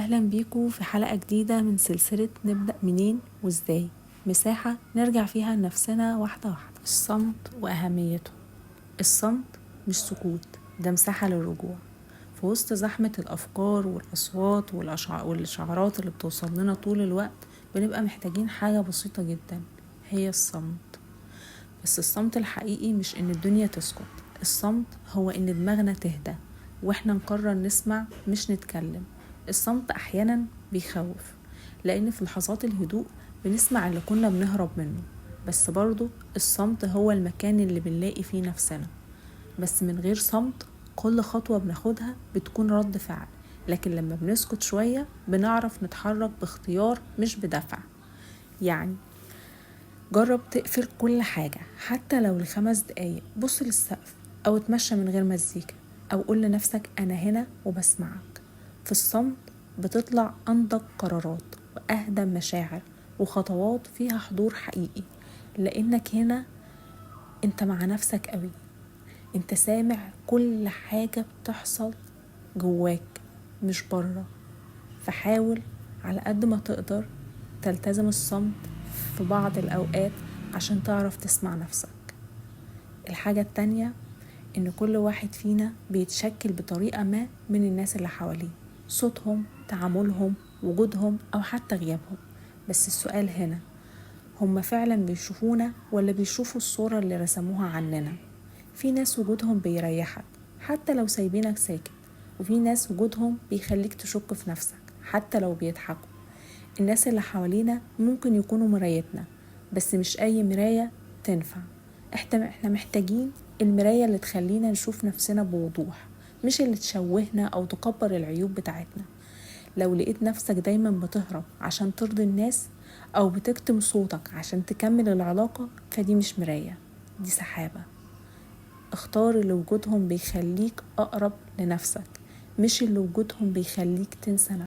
أهلا بيكم في حلقة جديدة من سلسلة نبدأ منين وإزاي، مساحة نرجع فيها لنفسنا واحدة واحدة. الصمت وأهميته. الصمت مش سكوت، ده مساحة للرجوع في وسط زحمة الأفكار والأصوات والإشعارات اللي بتوصل لنا طول الوقت. بنبقى محتاجين حاجة بسيطة جدا، هي الصمت. بس الصمت الحقيقي مش إن الدنيا تسكت، الصمت هو إن دماغنا تهدى وإحنا نقرر نسمع مش نتكلم. الصمت أحيانا بيخوف، لأن في لحظات الهدوء بنسمع اللي كنا بنهرب منه، بس برضو الصمت هو المكان اللي بنلاقي فيه نفسنا. بس من غير صمت كل خطوة بناخدها بتكون رد فعل، لكن لما بنسكت شوية بنعرف نتحرك باختيار مش بدفع. يعني جرب تقفل كل حاجة حتى لو ل5 دقايق، بص للسقف أو اتمشى من غير مزيكا، أو قول لنفسك أنا هنا وبسمعك. في الصمت بتطلع أنضج قرارات وأهدى مشاعر وخطوات فيها حضور حقيقي، لأنك هنا انت مع نفسك قوي، انت سامع كل حاجة بتحصل جواك مش بره. فحاول على قد ما تقدر تلتزم الصمت في بعض الأوقات عشان تعرف تسمع نفسك. الحاجة التانية إن كل واحد فينا بيتشكل بطريقة ما من الناس اللي حواليه، صوتهم، تعاملهم، وجودهم أو حتى غيابهم. بس السؤال هنا، هم فعلا بيشوفونا ولا بيشوفوا الصورة اللي رسموها عننا؟ في ناس وجودهم بيريحك حتى لو سايبينك ساكت، وفي ناس وجودهم بيخليك تشك في نفسك حتى لو بيضحكوا. الناس اللي حوالينا ممكن يكونوا مرايتنا، بس مش أي مراية تنفع. احنا محتاجين المراية اللي تخلينا نشوف نفسنا بوضوح، مش اللي تشوهنا أو تكبر العيوب بتاعتنا. لو لقيت نفسك دايما بتهرب عشان ترضي الناس أو بتكتم صوتك عشان تكمل العلاقة، فدي مش مراية، دي سحابة. اختار اللي وجودهم بيخليك أقرب لنفسك، مش اللي وجودهم بيخليك تنسى نفسك.